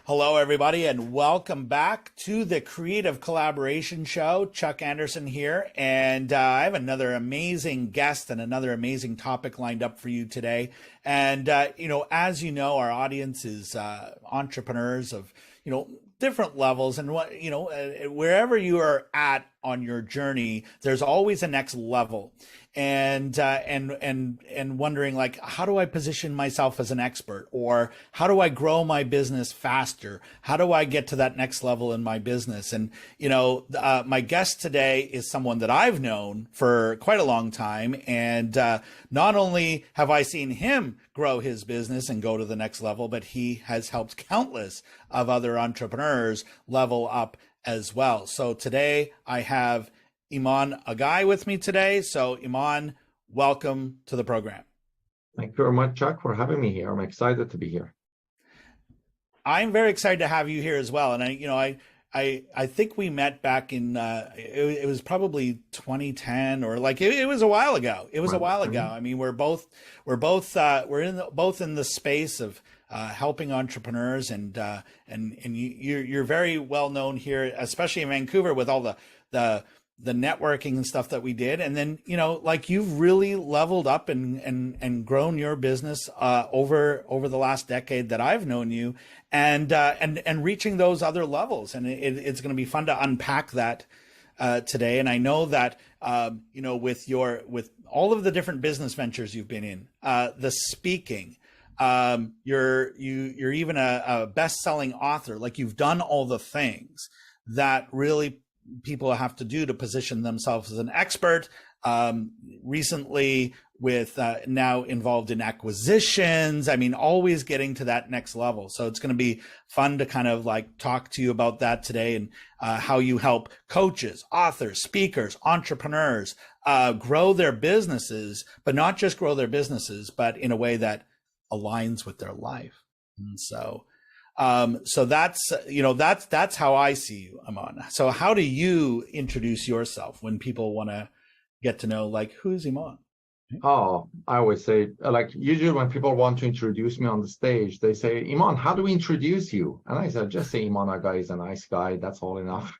Hello, everybody, and welcome back to the Creative Collaboration Show. Chuck Anderson here, and I have another amazing guest and another amazing topic lined up for you today. And, as you know, our audience is entrepreneurs of, different levels, and wherever you are at on your journey, there's always a next level. And wondering, like, how do I position myself as an expert, or how do I grow my business faster? How do I get to that next level in my business? And my guest today is someone that I've known for quite a long time, and not only have I seen him grow his business and go to the next level, but he has helped countless of other entrepreneurs level up as well. So today I have Iman Aghay with me today. So Iman, welcome to the program. Thank you very much, Chuck, for having me here. I'm excited to be here. I'm very excited to have you here as well. And I think we met back in it was probably 2010, or like it was a while ago. It was a while ago. I mean, we're both in the space of helping entrepreneurs, and you're very well known here, especially in Vancouver, with all the networking and stuff that we did. And then, like, you've really leveled up and grown your business over the last decade that I've known you, and reaching those other levels. And it's going to be fun to unpack that today. And I know that, with all of the different business ventures you've been in, the speaking, you're even a best-selling author. Like, you've done all the things that really people have to do to position themselves as an expert. Recently, with now involved in acquisitions. I mean, always getting to that next level. So it's going to be fun to kind of like talk to you about that today, and how you help coaches, authors, speakers, entrepreneurs grow their businesses, but not just grow their businesses, but in a way that aligns with their life. And so that's how I see you, Iman. So how do you introduce yourself when people want to get to know, like, who's Iman? Oh, I always say, like, usually when people want to introduce me on the stage, they say, Iman, how do we introduce you? And I said, just say Iman Aghay is a nice guy. That's all enough.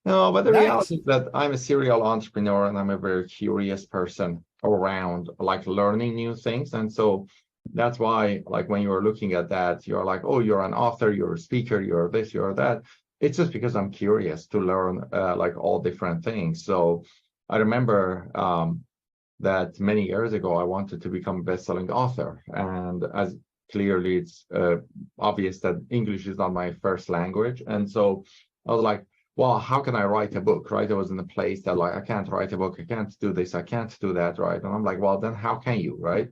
No, but the reality is that I'm a serial entrepreneur, and I'm a very curious person around, like, learning new things. And so that's why, like, when you're looking at that, you're like, oh, you're an author, you're a speaker, you're this, you're that. It's just because I'm curious to learn like all different things. So I remember that many years ago, I wanted to become a best-selling author. And as clearly it's obvious that English is not my first language. And so I was like, well, how can I write a book, right? I was in a place that, like, I can't write a book, I can't do this, I can't do that, right? And I'm like, well, then how can you, right?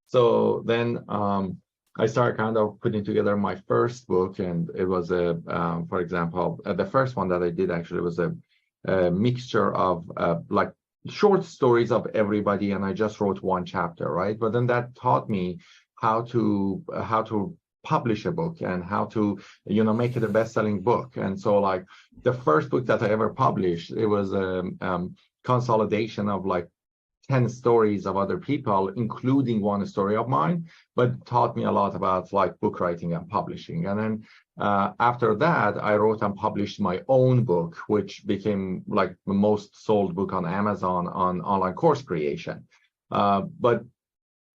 So then I started kind of putting together my first book, and it was for example, the first one that I did actually was a mixture of like short stories of everybody, and I just wrote one chapter, right? But then that taught me how to publish a book and how to make it a best-selling book. And so, like, the first book that I ever published, it was a consolidation of like 10 stories of other people, including one story of mine, but taught me a lot about, like, book writing and publishing. And then after that, I wrote and published my own book, which became like the most sold book on Amazon on online course creation. But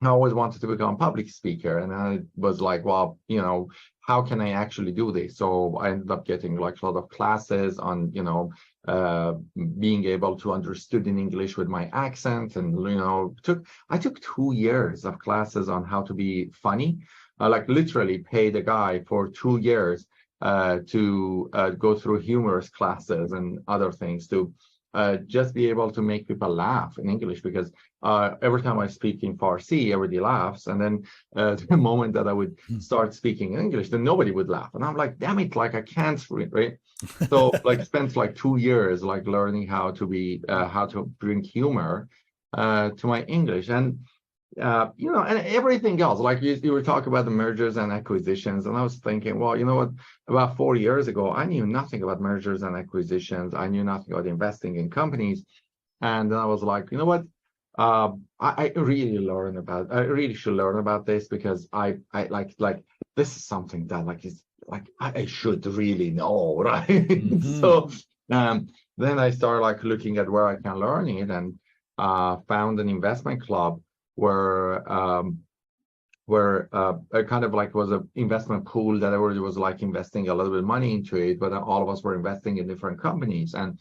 I always wanted to become a public speaker, and I was like, well, how can I actually do this? So I ended up getting like a lot of classes on, being able to understood in English with my accent, and I took 2 years of classes on how to be funny. I like literally paid a guy for 2 years to go through humorous classes and other things to just be able to make people laugh in English, because every time I speak in Farsi, everybody laughs. And then the moment that I would start speaking in English, then nobody would laugh. And I'm like, damn it, like, I can't, right? So like spent like 2 years like learning how to bring humor to my English. And and everything else, like you were talking about the mergers and acquisitions, and I was thinking, well, you know what, about 4 years ago, I knew nothing about mergers and acquisitions. I knew nothing about investing in companies. And then I was like, you know what, I really learn about. I really should learn about this because I like this is something that like is like I should really know, right? Hmm. So then I started like looking at where I can learn it, and found an investment club where I kind of like was an investment pool that everybody was like investing a little bit of money into it, but all of us were investing in different companies. And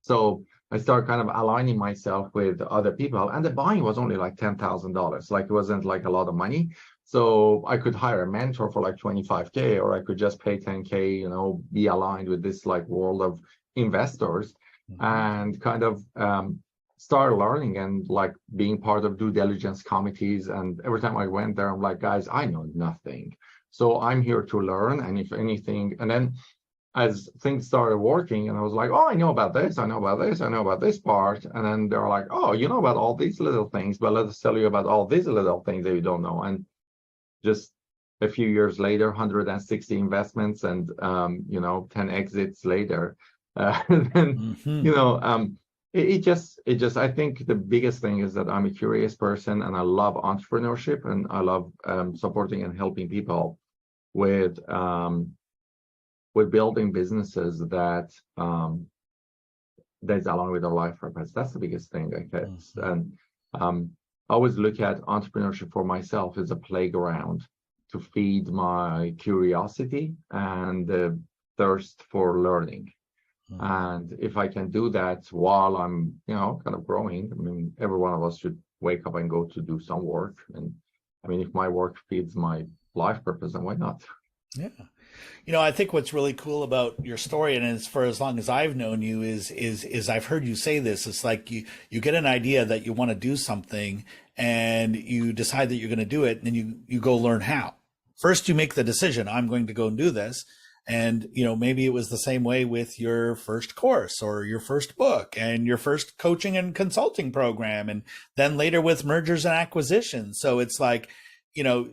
so I started kind of aligning myself with other people, and the buying was only like $10,000. Like it wasn't like a lot of money. So I could hire a mentor for like 25K, or I could just pay 10K, be aligned with this like world of investors, Hmm. and kind of start learning and like being part of due diligence committees. And every time I went there, I'm like, guys, I know nothing. So I'm here to learn. And if anything, and then as things started working, and I was like, oh, I know about this, I know about this, I know about this part. And then they're like, oh, you know about all these little things, but let us tell you about all these little things that you don't know. And just a few years later, 160 investments and 10 exits later, then Hmm. you know, it just I think the biggest thing is that I'm a curious person, and I love entrepreneurship, and I love supporting and helping people with building businesses that's along with their life purpose. That's the biggest thing, I guess. Hmm. And um, I always look at entrepreneurship for myself as a playground to feed my curiosity and the thirst for learning. And if I can do that while I'm, kind of growing, I mean, every one of us should wake up and go to do some work. And I mean, if my work feeds my life purpose, then why not? Yeah. I think what's really cool about your story, and as for as long as I've known you, is I've heard you say this. It's like you get an idea that you want to do something, and you decide that you're going to do it, and then you go learn how. First, you make the decision. I'm going to go and do this, and maybe it was the same way with your first course or your first book and your first coaching and consulting program, and then later with mergers and acquisitions. So it's like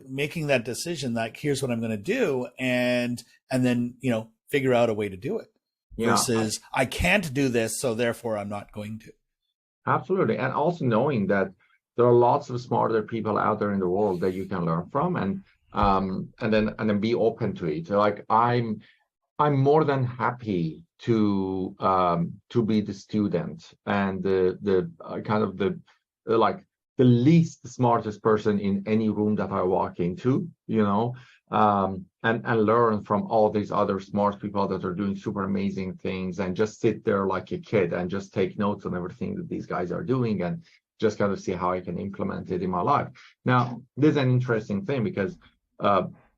making that decision, like here's what I'm going to do, and then figure out a way to do it Yeah, versus I can't do this, so therefore I'm not going to. absolutely. And also knowing that there are lots of smarter people out there in the world that you can learn from, and then be open to it. Like I'm more than happy to be the student and the kind of the like the least smartest person in any room that I walk into, and learn from all these other smart people that are doing super amazing things, and just sit there like a kid and just take notes on everything that these guys are doing, and just kind of see how I can implement it in my life. Now, this is an interesting thing because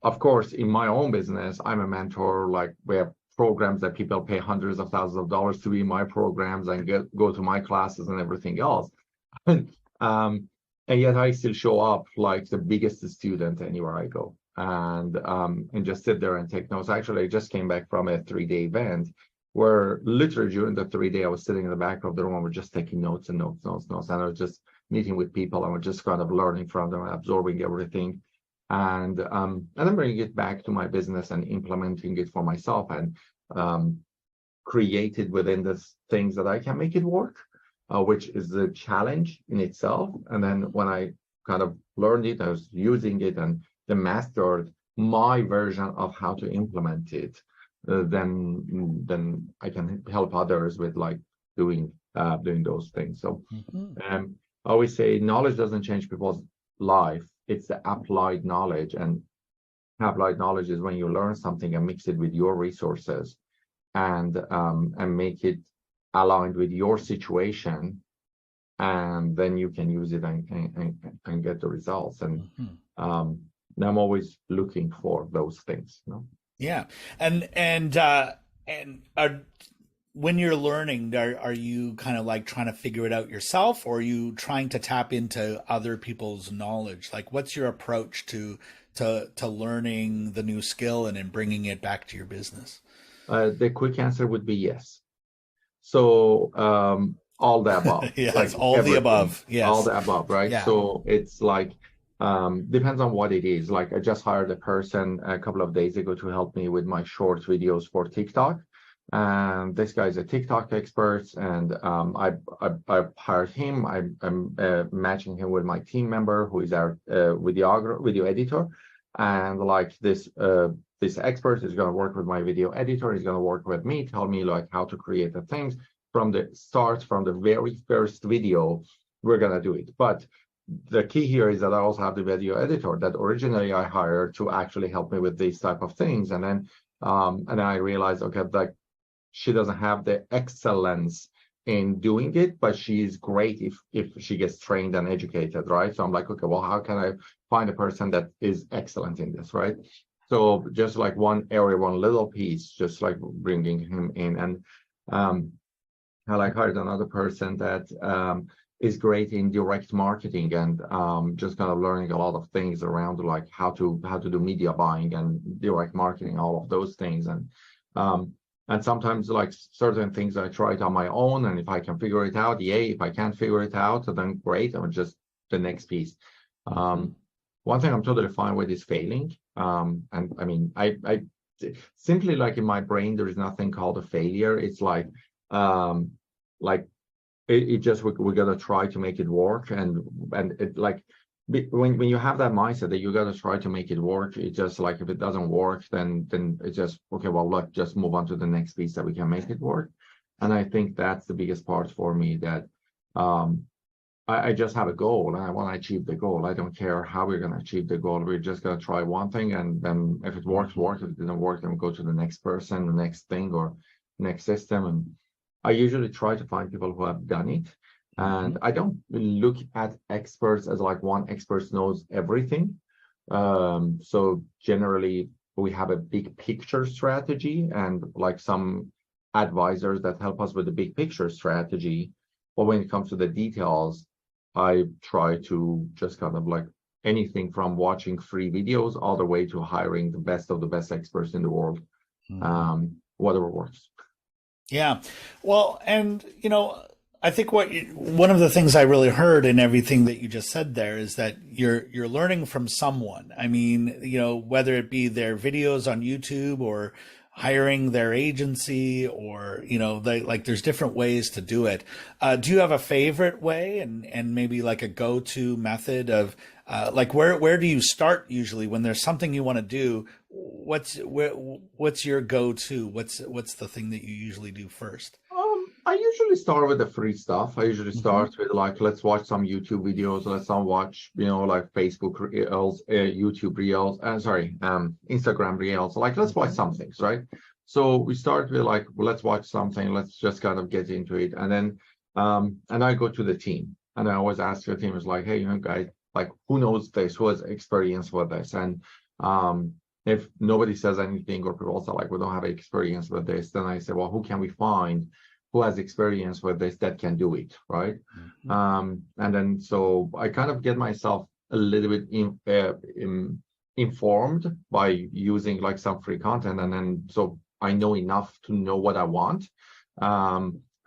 of course, in my own business, I'm a mentor. Like we have programs that people pay hundreds of thousands of dollars to be in my programs and go to my classes and everything else. um, and yet I still show up like the biggest student anywhere I go, and just sit there and take notes. Actually, I just came back from a 3-day event where literally during the 3 day I was sitting in the back of the room and we're just taking notes and notes, notes, notes, and I was just meeting with people and we're just kind of learning from them and absorbing everything, and then bringing it back to my business and implementing it for myself, and created within the things that I can make it work, which is the challenge in itself. And then when I kind of learned it, I was using it and then mastered my version of how to implement it. Then I can help others with like doing those things. So Mhm. I always say knowledge doesn't change people's life. It's the applied knowledge, and applied knowledge is when you learn something and mix it with your resources, and make it aligned with your situation, and then you can use it and get the results. And Mhm. um, I'm always looking for those things. Yeah, and are when you're learning, are you kind of like trying to figure it out yourself, or are you trying to tap into other people's knowledge? Like, what's your approach to learning the new skill and then bringing it back to your business? The quick answer would be yes. So all the above, Yes, like all the everything, above. all Yes. the above, right? Yeah. So it's like depends on what it is. Like I just hired a person a couple of days ago to help me with my short videos for TikTok. And this guy's a TikTok expert, and I hired him. I'm matching him with my team member who is our video editor, and like this expert is going to work with my video editor. He's going to work with me, tell me like how to create the things from the start, from the very first video. We're going to do it, but the key here is that I also have the video editor that originally I hired to actually help me with these type of things, and then I realized, okay, like she doesn't have the excellence in doing it, but she's great if she gets trained and educated, right? So I'm like, okay, well, how can I find a person that is excellent in this, right? So just like one area, one little piece, just like bringing him in, and I like hired another person that is great in direct marketing, and just kind of learning a lot of things around like how to do media buying and direct marketing, all of those things, and sometimes like certain things I try it on my own, and if I can figure it out, yay. If I can't figure it out, then great. I'm just the next piece. One thing I'm totally fine with is failing. And I mean, I simply like in my brain, there is nothing called a failure. It's like it just we gotta try to make it work, and it like when you have that mindset that you gotta try to make it work, it just like if it doesn't work, then it's just okay. Well, let's just move on to the next piece that we can make it work. And I think that's the biggest part for me, that I just have a goal and I want to achieve the goal. I don't care how we're going to achieve the goal. We're just going to try one thing, and then if it works, works. If it doesn't work, then we go to the next person, the next thing, or next system. And I usually try to find people who have done it. And I don't look at experts as like one expert knows everything. So generally, we have a big picture strategy and like some advisors that help us with the big picture strategy. But when it comes to the details, I try to just kind of like anything from watching free videos all the way to hiring the best of the best experts in the world, whatever works. Yeah. Well, and I think one of the things I really heard in everything that you just said there is that you're learning from someone. I mean, whether it be their videos on YouTube or hiring their agency, or there's different ways to do it. Do you have a favorite way, and maybe like a go-to method of like where do you start usually when there's something you want to do? What's your go-to? What's the thing that you usually do first? I usually start with the free stuff. I usually start with like, let's watch some YouTube videos. Let's not watch, like Facebook reels, YouTube reels, Instagram reels. Like, let's watch some things, right? So we start with like, well, let's watch something. Let's just kind of get into it. And then, and I go to the team, and I always ask the team, is like, hey, guys, like, who knows this? Who has experience with this? And if nobody says anything, or people say like, we don't have experience with this, then I say, well, who can we find who has experience with this that can do it, right? And then so I kind of get myself a little bit informed by using like some free content, and then so I know enough to know what I want,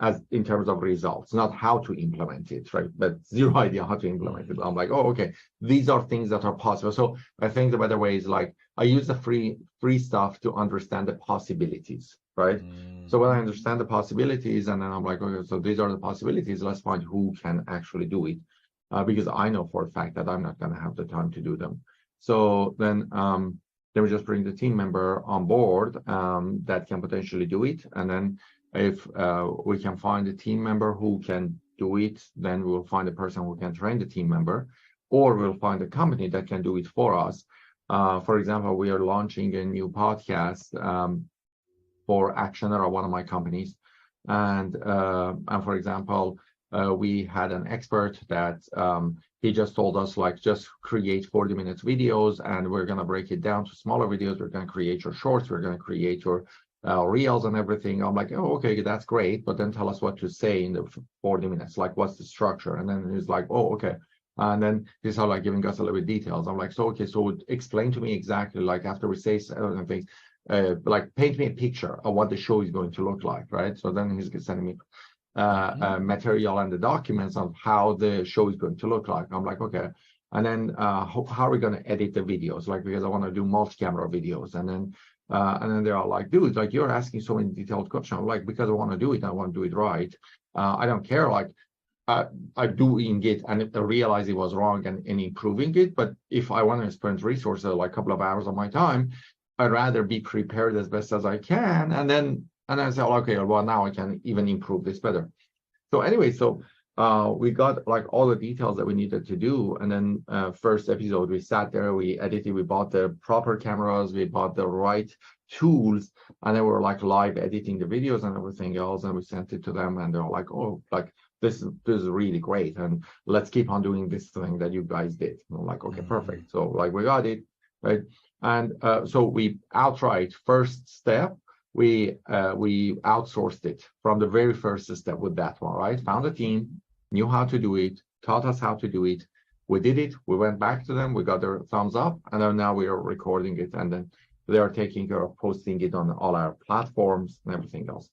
as in terms of results, not how to implement it, right? But zero idea how to implement it. I'm like, oh, okay, these are things that are possible. So I think the better way is like I use the free stuff to understand the possibilities, right? So when I understand the possibilities, and then I'm like, okay, so these are the possibilities, let's find who can actually do it, because I know for a fact that I'm not going to have the time to do them. So then we just bring the team member on board that can potentially do it. And then if we can find a team member who can do it, then we'll find a person who can train the team member, or we'll find a company that can do it for us. For example, we are launching a new podcast for Actioner, one of my companies, and for example, we had an expert that he just told us like, just create 40 minutes videos, and we're going to break it down to smaller videos. We're going to create your shorts, we're going to create your reels and everything. I'm like, oh, okay, that's great, but then tell us what to say in the 40 minutes, like what's the structure? And then he's like, oh, okay. And then he's like giving us a little bit details. I'm like, so okay, so explain to me exactly, like after we say certain things, like paint me a picture of what the show is going to look like, right? So then he's sending me material and the documents of how the show is going to look like. I'm like, okay. And then how are we going to edit the videos? Like, because I want to do multi-camera videos. And then And then they are like, dude, like you're asking so many detailed questions. I'm like, because I want to do it, I want to do it right. I don't care. Like I'm doing it and I realize it was wrong and improving it. But if I want to spend resources, like a couple of hours of my time, I'd rather be prepared as best as I can. And then say, okay, well, now I can even improve this better. So anyway, we got like all the details that we needed to do. And then first episode, we sat there, we edited, we bought the proper cameras, we bought the right tools, and then we were like live editing the videos and everything else. And we sent it to them and they're like, oh, like this is really great. And let's keep on doing this thing that you guys did. And I'm like, okay, perfect. So like we got it, right? And so we outright first step, we outsourced it from the very first step with that one, right? Found a team, knew how to do it, taught us how to do it. We did it. We went back to them. We got their thumbs up, and then now we are recording it, and then they are taking care of posting it on all our platforms and everything else.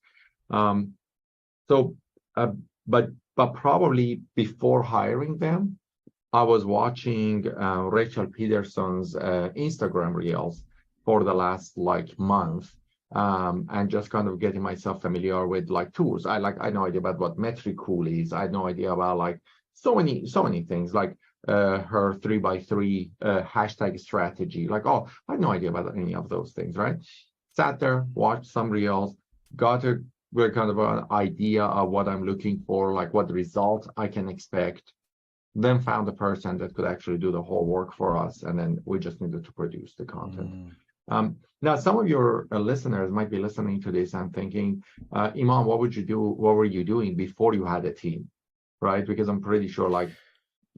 But probably before hiring them, I was watching Rachel Peterson's Instagram reels for the last like month. And just kind of getting myself familiar with like tools. I had no idea about what Metricool is. I had no idea about like so many things, like her 3x3 hashtag strategy. Like, oh, I had no idea about any of those things, right? Sat there, watched some reels, got a kind of an idea of what I'm looking for, like what result I can expect. Then found a person that could actually do the whole work for us, and then we just needed to produce the content. Now, some of your listeners might be listening to this and thinking, Iman, what would you do? What were you doing before you had a team, right? Because I'm pretty sure like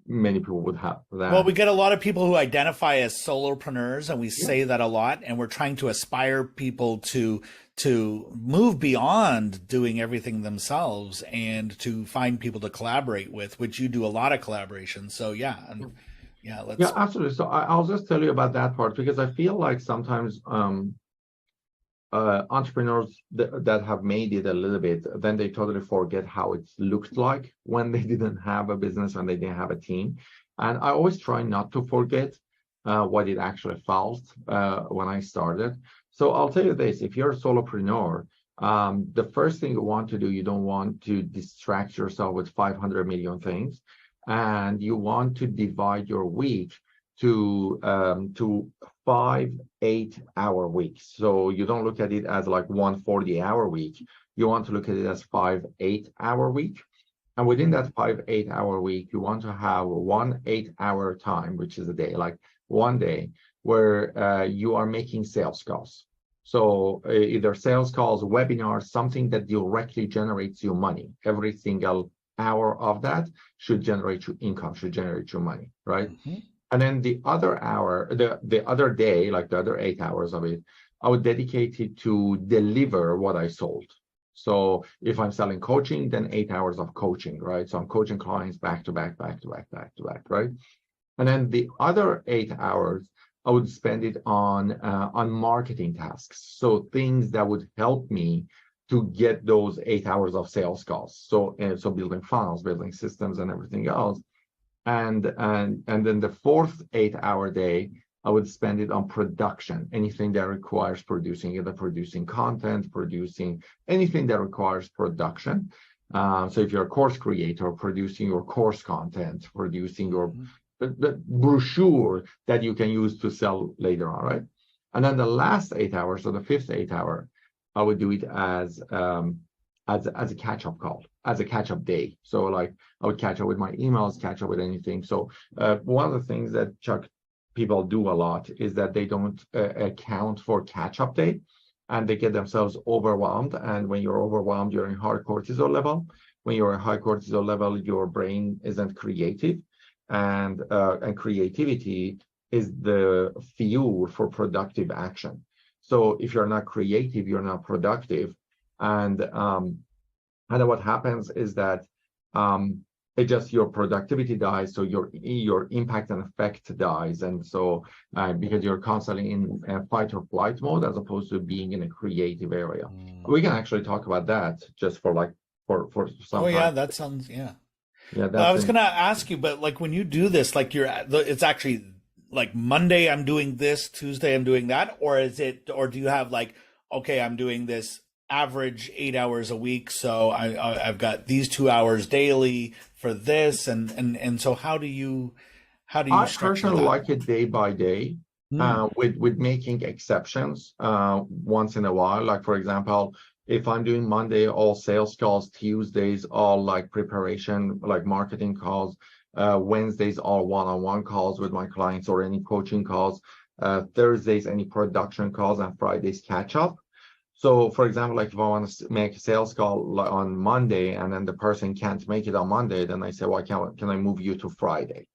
many people would have that. Well, we get a lot of people who identify as solopreneurs, and we say that a lot, and we're trying to aspire people to move beyond doing everything themselves and to find people to collaborate with, which you do a lot of collaboration. So yeah. Yeah, absolutely. So I'll just tell you about that part, because I feel like sometimes entrepreneurs that have made it a little bit, then they totally forget how it looked like when they didn't have a business, when they didn't have a team. And I always try not to forget what it actually felt when I started. So I'll tell you this: if you're a solopreneur, the first thing you want to do, you don't want to distract yourself with 500 million things. And you want to divide your week to 5 8-hour weeks. So you don't look at it as like 1 40-hour week. You want to look at it as 5 8-hour week. And within that 5 8-hour week, you want to have 1 8-hour time, which is a day, like one day, where you are making sales calls. So either sales calls, webinars, something that directly generates you money. Every single hour of that should generate you income, should generate you money, right? And then the other hour, the other day, like the other 8 hours of it, I would dedicate it to deliver what I sold. So if I'm selling coaching, then 8 hours of coaching, right? So I'm coaching clients back to back, right? And then the other 8 hours, I would spend it on marketing tasks. So things that would help me to get those 8 hours of sales calls. So building funnels, building systems, and everything else. And then the fourth 8-hour day, I would spend it on production, anything that requires producing, either producing content, producing anything that requires production. So if you're a course creator, producing your course content, producing your the brochure that you can use to sell later on, right? And then the last 8 hours, so the fifth 8-hour, I would do it as a catch-up call, as a catch-up day. So like I would catch up with my emails, catch up with anything. So one of the things that people do a lot is that they don't account for catch-up day, and they get themselves overwhelmed. And when you're overwhelmed, you're in high cortisol level. When you're in high cortisol level, your brain isn't creative, and creativity is the fuel for productive action. So if you're not creative, you're not productive. And then what happens is that it just your productivity dies, so your impact and effect dies. And so because you're constantly in fight or flight mode as opposed to being in a creative area. We can actually talk about that just for some time. Yeah, that sounds, yeah. Yeah, I was going to ask you, but like when you do this, like it's actually like Monday I'm doing this, Tuesday I'm doing that, or do you have like, okay, I'm doing this average 8 hours a week, so I've got these 2 hours daily for this, and so how do you I structure personally that? like it day by day, Mm. with making exceptions once in a while. Like for example, if I'm doing Monday all sales calls, Tuesdays all like preparation, like marketing calls, Wednesdays all one-on-one calls with my clients or any coaching calls, Thursdays any production calls, and Fridays catch up. So, for example, like if I want to make a sales call on Monday and then the person can't make it on Monday, then I say, well, can I move you to Friday?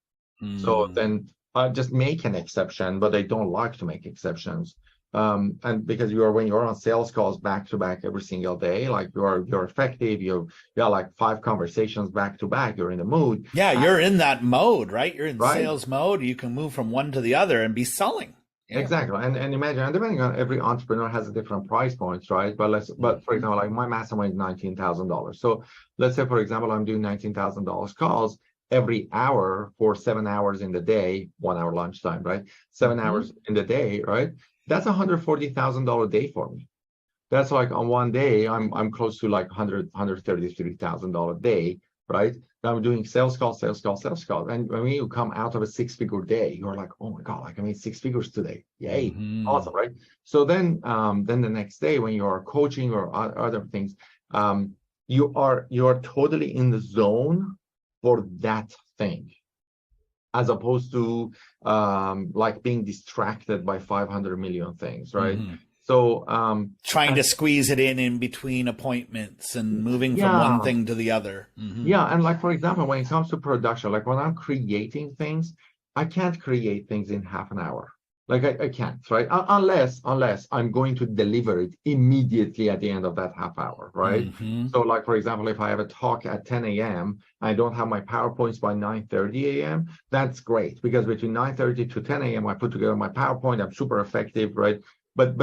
So Mm. then I just make an exception, but I don't like to make exceptions. And because when you're on sales calls back to back every single day, like you're effective, you got like 5 conversations back to back, you're in the mood, Yeah, you're in that mode, right? You're in right? sales mode. You can move from one to the other and be selling. Yeah. Exactly. And imagine, and depending on every entrepreneur has a different price points, right? But for Hmm. example, like my mastermind is $19,000. So let's say, for example, I'm doing $19,000 calls every hour for 7 hours in the day, 1 hour lunchtime, right? Seven Hmm. hours in the day, right? That's $140,000 day for me. That's like on one day, I'm close to like 133,000 dollar day, right? Now I'm doing sales calls, sales calls, sales calls. And when you come out of a 6-figure day, you're like, oh my God, like I made 6 figures today. Yay. Hmm. Awesome, right? So then the next day when you are coaching or other things, you're totally in the zone for that thing, as opposed to like being distracted by 500 million things, right? Hmm. So Trying and to squeeze it in between appointments and moving from one yeah, thing to the other. Hmm. yeah. And like, for example, when it comes to production, like when I'm creating things, I can't create things in half an hour. Like I can't, right? Unless I'm going to deliver it immediately at the end of that half hour, right? Hmm. So like, for example, if I have a talk at 10 a.m., I don't have my PowerPoints by 9:30 a.m., that's great, because between 9:30 to 10 a.m., I put together my PowerPoint, I'm super effective, right? But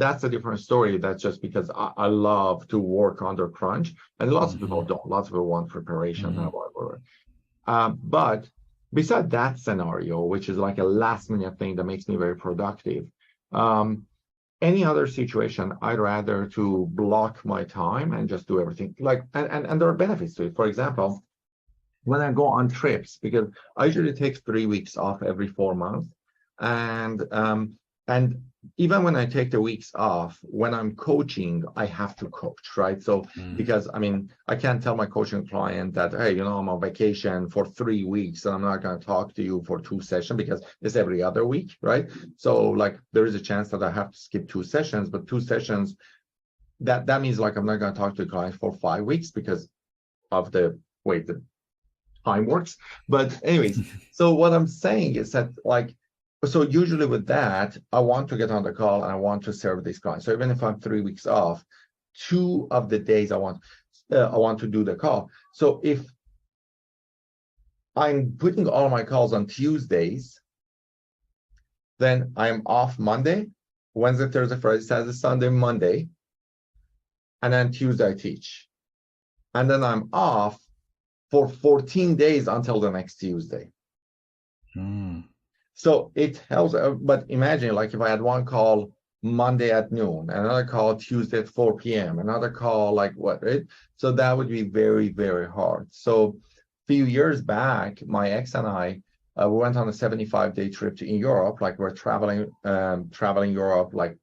that's a different story. That's just because I love to work under crunch. And lots of people Hmm. don't. Lots of people want preparation. Hmm. But beside that scenario, which is like a last minute thing that makes me very productive, um, any other situation, I'd rather to block my time and just do everything. Like, and there are benefits to it. For example, when I go on trips, because I usually take 3 weeks off every 4 months, and even when I take the weeks off, when I'm coaching, I have to coach, right? So Hmm. because I mean, I can't tell my coaching client that, hey, I'm on vacation for 3 weeks and I'm not going to talk to you for 2 sessions, because it's every other week, right? So like there is a chance that I have to skip 2 sessions, but 2 sessions, that means like I'm not going to talk to the client for 5 weeks because of the way the time works. But anyways, so what I'm saying is that like, so usually with that, I want to get on the call and I want to serve this client. So even if I'm 3 weeks off, 2 of the days I want to do the call. So if I'm putting all my calls on Tuesdays, then I'm off Monday, Wednesday, Thursday, Friday, Saturday, Sunday, Monday, and then Tuesday I teach. And then I'm off for 14 days until the next Tuesday. Hmm. So it helps, but imagine like if I had one call Monday at noon, another call Tuesday at 4 p.m., another call like what, right? So that would be very, very hard. So a few years back, my ex and I, we went on a 75-day trip in Europe. Like we're traveling Europe, like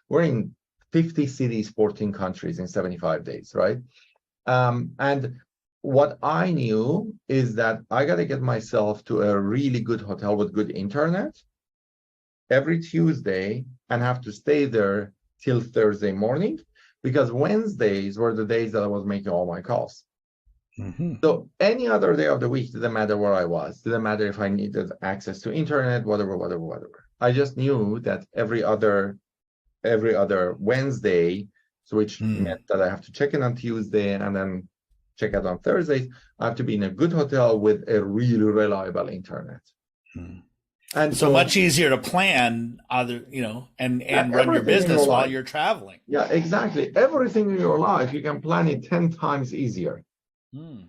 we're in 50 cities, 14 countries in 75 days, right? And what I knew is that I got to get myself to a really good hotel with good internet every Tuesday and have to stay there till Thursday morning, because Wednesdays were the days that I was making all my calls. Hmm. So any other day of the week, didn't matter where I was, didn't matter if I needed access to internet, whatever. I just knew that every other Wednesday, so which Hmm. meant that I have to check in on Tuesday and then check out on Thursdays. I have to be in a good hotel with a really reliable internet. Hmm. And So so, much easier to plan and yeah, run your everything in your business while life. you're traveling. Yeah, exactly. Everything in your life, you can plan it 10 times easier. Hmm.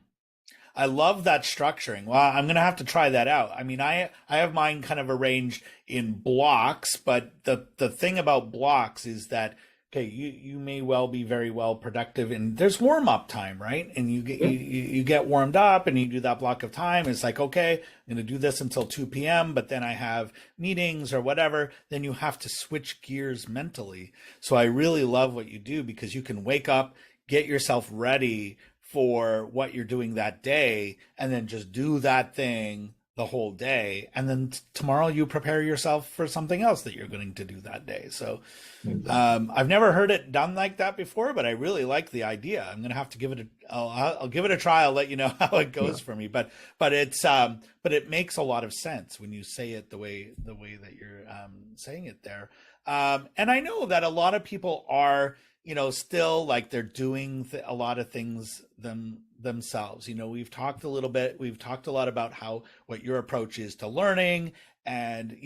I love that structuring. Well, I'm gonna have to try that out. I mean, I have mine kind of arranged in blocks, but the thing about blocks is that okay, you may well be very well productive, and there's warm up time, right? And you get warmed up, and you do that block of time. It's like okay, I'm gonna do this until 2 p.m., but then I have meetings or whatever. Then you have to switch gears mentally. So I really love what you do because you can wake up, get yourself ready for what you're doing that day and then just do that thing the whole day, and then tomorrow you prepare yourself for something else that you're going to do that day. So I've never heard it done like that before, but I really like the idea. I'm going to have to give it I'll give it a try. I'll let you know how it goes for me, but it makes a lot of sense when you say it the way that you're saying it there. And I know that a lot of people are, still like they're doing a lot of things themselves. We've talked a lot about what your approach is to learning and,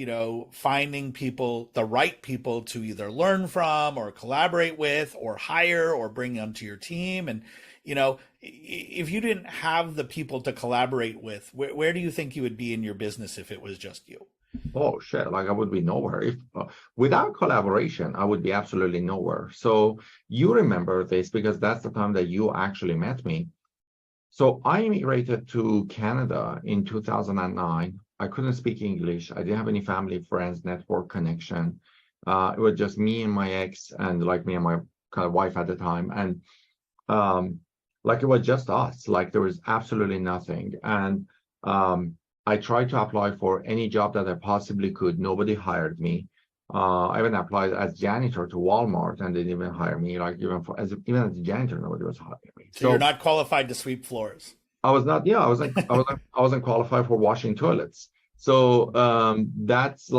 finding the right people to either learn from or collaborate with or hire or bring onto your team. And, if you didn't have the people to collaborate with, where do you think you would be in your business if it was just you? Oh shit, like I would be nowhere. If without collaboration, I would be absolutely nowhere. So you remember this because that's the time that you actually met me. So I immigrated to Canada in 2009. I couldn't speak English. I didn't have any family, friends, network connection. It was just me and my ex and like me and my kind of wife at the time. And like it was just us, like there was absolutely nothing. And I tried to apply for any job that I possibly could. Nobody hired me. I even applied as janitor to Walmart, and they didn't even hire me. Like even as a janitor, nobody was hiring me. So you're not qualified to sweep floors. I was not. Yeah, I wasn't qualified for washing toilets. So that's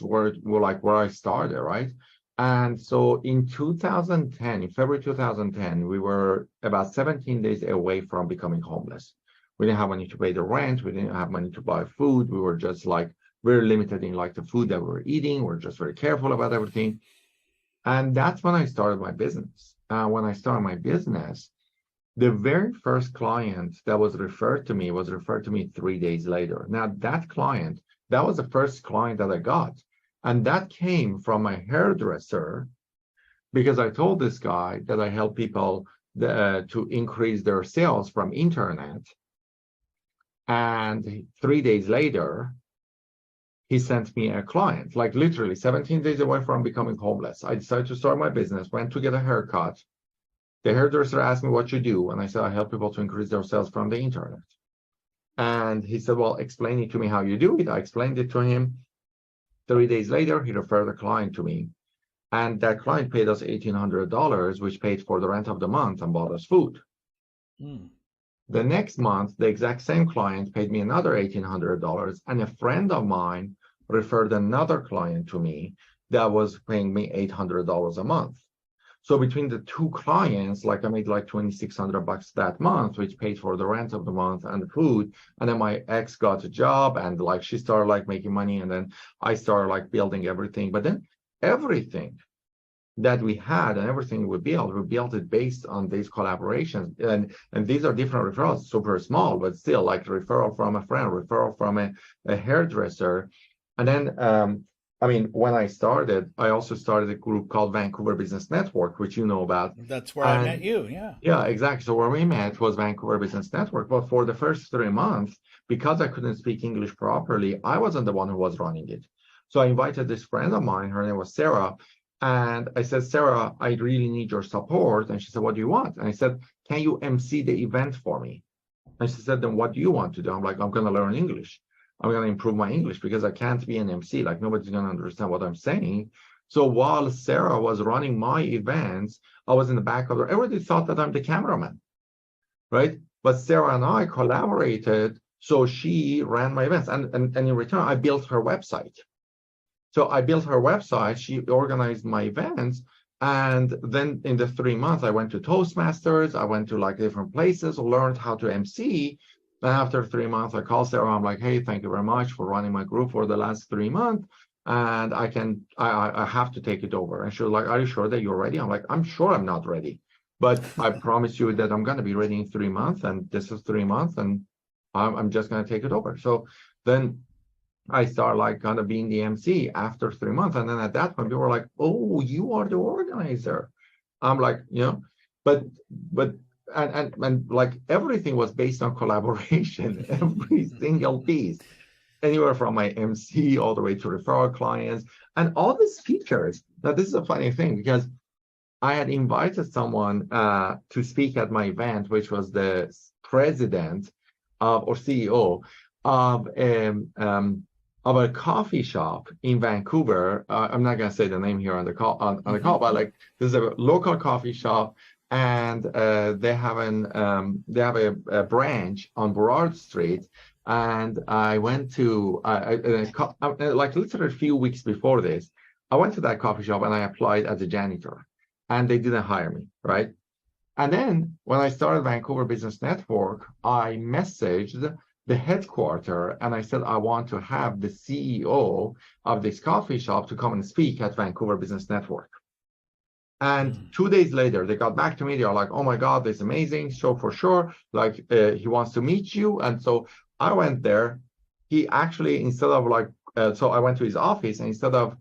where I started, right? And so in 2010, in February 2010, we were about 17 days away from becoming homeless. We didn't have money to pay the rent. We didn't have money to buy food. We were just like very limited in like the food that we were eating. We're just very careful about everything. And that's when I started my business. When I started my business, the very first client that was referred to me 3 days later. Now that client, that was the first client that I got. And that came from my hairdresser because I told this guy that I help people to increase their sales from internet. And 3 days later, he sent me a client, like literally 17 days away from becoming homeless. I decided to start my business, went to get a haircut. The hairdresser asked me what you do. And I said, I help people to increase their sales from the internet. And he said, well, explain it to me how you do it. I explained it to him. 3 days later, he referred a client to me. And that client paid us $1,800, which paid for the rent of the month and bought us food. The next month, the exact same client paid me another $1,800, and a friend of mine referred another client to me that was paying me $800 a month. So between the two clients, like I made like $2,600 that month, which paid for the rent of the month and the food. And then my ex got a job, and like she started like making money, and then I started like building everything. But then everything that we had and everything we built it based on these collaborations. And these are different referrals, super small, but still like referral from a friend, referral from a hairdresser. And then, when I started, I also started a group called Vancouver Business Network, which you know about. That's where I met you, yeah. Yeah, exactly. So where we met was Vancouver Business Network. But for the first 3 months, because I couldn't speak English properly, I wasn't the one who was running it. So I invited this friend of mine, her name was Sarah. And I said, Sarah, I really need your support. And she said, what do you want? And I said, can you MC the event for me? And she said, then what do you want to do? I'm like, I'm going to learn English. I'm going to improve my English because I can't be an MC. Like nobody's going to understand what I'm saying. So while Sarah was running my events, I was in the back of her. Everybody thought that I'm the cameraman, right? But Sarah and I collaborated. So she ran my events. And in return, I built her website. So I built her website, she organized my events, and then in the 3 months, I went to Toastmasters, I went to like different places, learned how to MC. And after 3 months, I called Sarah, I'm like, hey, thank you very much for running my group for the last 3 months, and I have to take it over. And she was like, are you sure that you're ready? I'm like, I'm sure I'm not ready. but I promise you that I'm going to be ready in 3 months, and this is 3 months, and I'm just going to take it over. So then I start like kind of being the MC after 3 months. And then at that point, people were like, oh, you are the organizer. I'm like, but but and like everything was based on collaboration, every single piece, anywhere from my MC all the way to referral clients and all these features. Now, this is a funny thing because I had invited someone to speak at my event, which was the president or CEO of a coffee shop in Vancouver. I'm not going to say the name here on the call, on the call, but like this is a local coffee shop, and they have a branch on Burrard Street. And I went to like literally a few weeks before this, I went to that coffee shop and I applied as a janitor, and they didn't hire me, right? And then when I started Vancouver Business Network, I messaged the headquarter and I said, I want to have the CEO of this coffee shop to come and speak at Vancouver Business Network. And 2 days later, they got back to me. They are like, oh my God, this is amazing. So for sure, like he wants to meet you. And so I went there. He actually, instead of like, so I went to his office, and instead of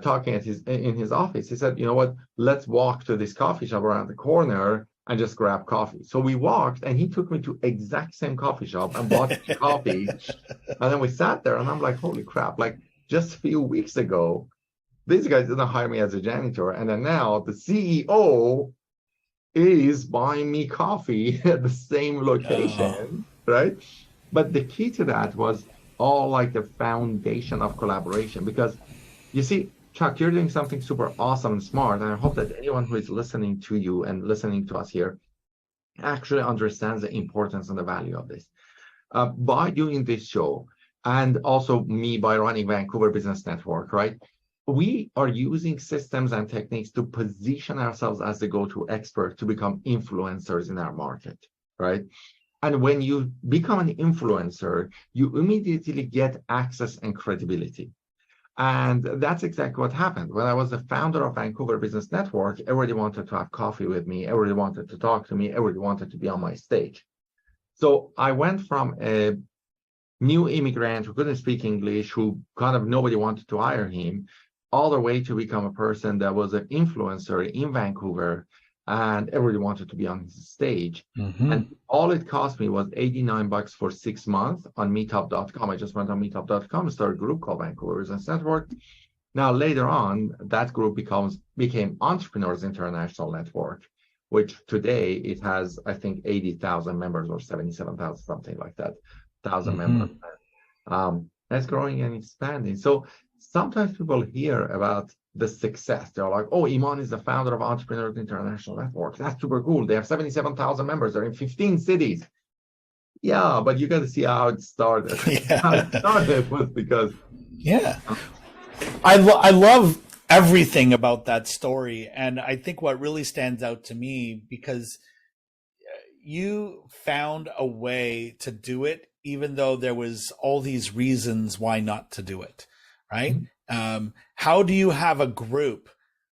talking in his office, he said, you know what, let's walk to this coffee shop around the corner and just grab coffee. So we walked, and he took me to exact same coffee shop and bought coffee. And then we sat there, and I'm like, holy crap, like just a few weeks ago, these guys didn't hire me as a janitor. And then now the CEO is buying me coffee at the same location, right? But the key to that was all like the foundation of collaboration, because you see, Chuck, you're doing something super awesome and smart, and I hope that anyone who is listening to you and listening to us here actually understands the importance and the value of this. By doing this show, and also me by running Vancouver Business Network, right? We are using systems and techniques to position ourselves as the go-to expert to become influencers in our market, right? And when you become an influencer, you immediately get access and credibility. And that's exactly what happened. When I was the founder of Vancouver Business Network, everybody wanted to have coffee with me. Everybody wanted to talk to me. Everybody wanted to be on my stage. So I went from a new immigrant who couldn't speak English, who kind of nobody wanted to hire him, all the way to become a person that was an influencer in Vancouver, and everybody wanted to be on his stage. And all it cost me was $89 for 6 months on meetup.com. I just went on meetup.com, started a group called Vancouver Business Network. Now, later on, that group became Entrepreneurs International Network, which today it has, I think, 80,000 members or 77,000, something like that, 1,000 members. That's growing and expanding. So sometimes people hear about the success. They're like, oh, Iman is the founder of Entrepreneurs International Network. That's super cool. They have 77,000 members. They're in 15 cities. Yeah, but you got to see how it started. How it started was because... Yeah. I love everything about that story. And I think what really stands out to me, because you found a way to do it, even though there was all these reasons why not to do it, right? How do you have a group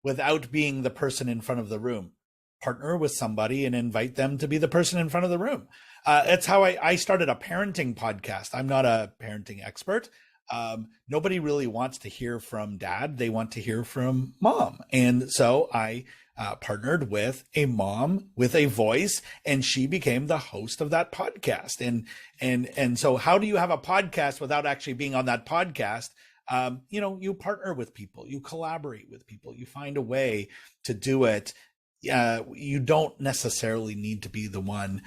without being the person in front of the room? Partner with somebody and invite them to be the person in front of the room. That's how I started a parenting podcast. I'm not a parenting expert. Nobody really wants to hear from dad. They want to hear from mom. And so I partnered with a mom with a voice, and she became the host of that podcast. And so how do you have a podcast without actually being on that podcast? You partner with people, you collaborate with people, you find a way to do it. You don't necessarily need to be the one,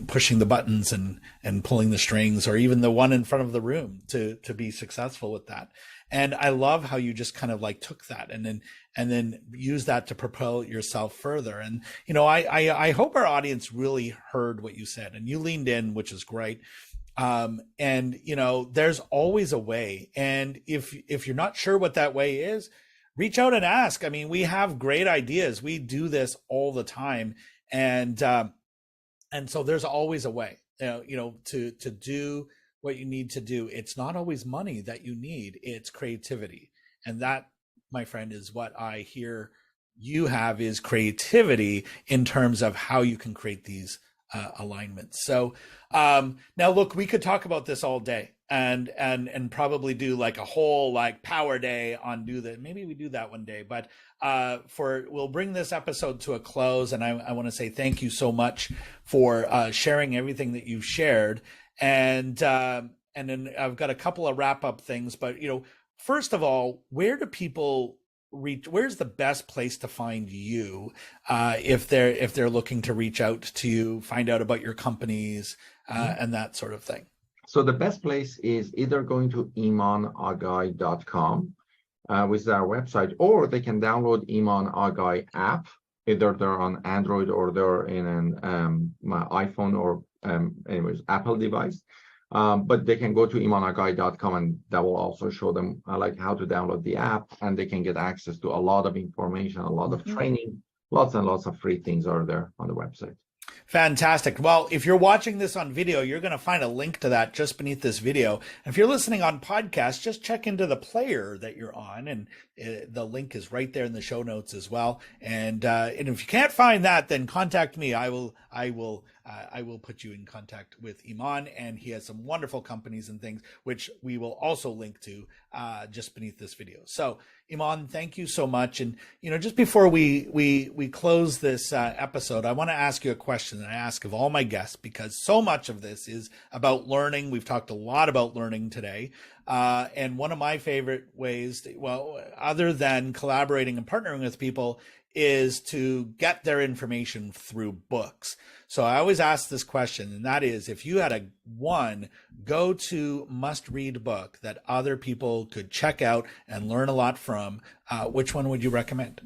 pushing the buttons and pulling the strings, or even the one in front of the room to be successful with that. And I love how you just kind of like took that and then use that to propel yourself further. And, I hope our audience really heard what you said, and you leaned in, which is great. There's always a way. And if you're not sure what that way is, reach out and ask. I mean, we have great ideas. We do this all the time. And so there's always a way, to do what you need to do. It's not always money that you need. It's creativity. And that, my friend, is what I hear you have is creativity in terms of how you can create these alignments. So now look, we could talk about this all day and probably do like a whole like power day on do that. Maybe we do that one day, but we'll bring this episode to a close. And I want to say thank you so much for sharing everything that you've shared. And then I've got a couple of wrap up things, but first of all, where do people reach? Where's the best place to find you if they're looking to reach out to you, find out about your companies and that sort of thing? So the best place is either going to imanaghay.com, which is our website, or they can download Iman Aghay app. Either they're on Android or they're in an my iPhone or anyways Apple device. But they can go to imanaghay.com, and that will also show them like how to download the app, and they can get access to a lot of information, a lot of training, lots and lots of free things are there on the website. Fantastic. Well, if you're watching this on video, you're going to find a link to that just beneath this video. If you're listening on podcast, just check into the player that you're on, and the link is right there in the show notes as well. And if you can't find that, then contact me. I will put you in contact with Iman, and he has some wonderful companies and things, which we will also link to just beneath this video. So Iman, thank you so much. And, just before we close this episode, I want to ask you a question that I ask of all my guests, because so much of this is about learning. We've talked a lot about learning today. And one of my favorite ways, other than collaborating and partnering with people, is to get their information through books. So I always ask this question, and that is, if you had a one go-to must-read book that other people could check out and learn a lot from, which one would you recommend?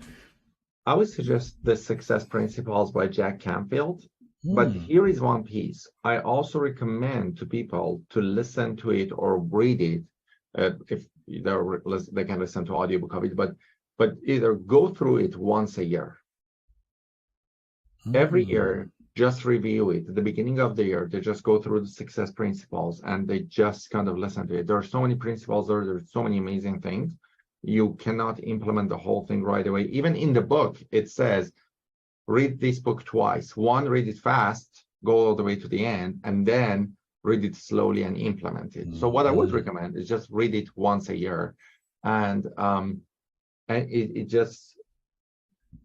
I would suggest The Success Principles by Jack Canfield. But here is one piece. I also recommend to people to listen to it or read it. If they can listen to audiobook of it, but either go through it once a year. Every year, just review it. At the beginning of the year, they just go through the success principles and they just kind of listen to it. There are so many principles there. There's so many amazing things. You cannot implement the whole thing right away. Even in the book, it says, read this book twice. One, read it fast, go all the way to the end, and then read it slowly and implement it. So what I would recommend is just read it once a year. And it just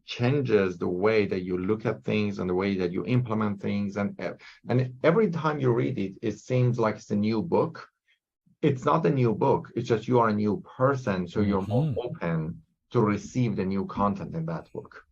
changes the way that you look at things and the way that you implement things. And every time you read it, it seems like it's a new book. It's not a new book. It's just you are a new person. So you're more open to receive the new content in that book.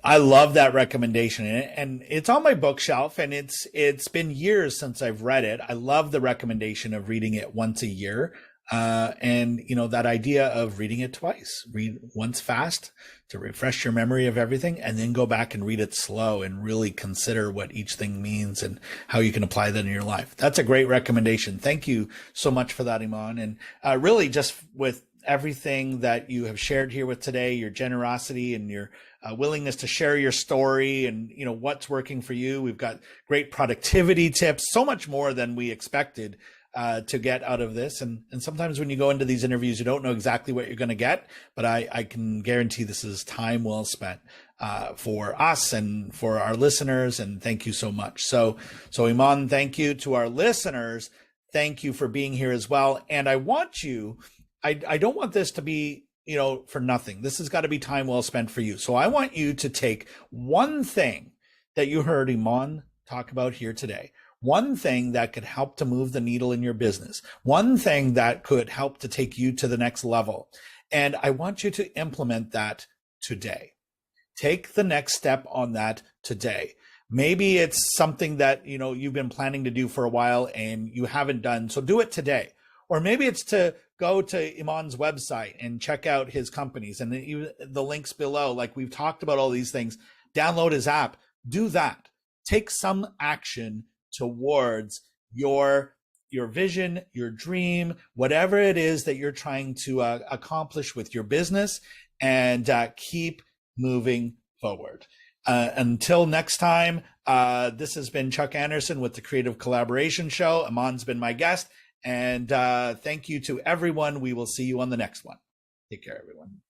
I love that recommendation, and it's on my bookshelf, and it's been years since I've read it. I love the recommendation of reading it once a year. And that idea of reading it twice, read once fast to refresh your memory of everything, and then go back and read it slow and really consider what each thing means and how you can apply that in your life. That's a great recommendation. Thank you so much for that, Iman. And really just with everything that you have shared here with today, your generosity and your willingness to share your story and what's working for you. We've got great productivity tips, so much more than we expected to get out of this. And sometimes when you go into these interviews, you don't know exactly what you're going to get, but I can guarantee this is time well spent for us and for our listeners. And thank you so much. So Iman, thank you to our listeners. Thank you for being here as well. And I want you, I don't want this to be, for nothing. This has got to be time well spent for you. So I want you to take one thing that you heard Iman talk about here today, one thing that could help to move the needle in your business, one thing that could help to take you to the next level. And I want you to implement that today. Take the next step on that today. Maybe it's something that, you've been planning to do for a while and you haven't done. So do it today. Or maybe it's to go to Iman's website and check out his companies and the links below. Like we've talked about all these things. Download his app. Do that. Take some action towards your vision, your dream, whatever it is that you're trying to accomplish with your business, and keep moving forward. Until next time, this has been Chuck Anderson with the Creative Collaboration Show. Iman's been my guest. And thank you to everyone. We will see you on the next one. Take care, everyone.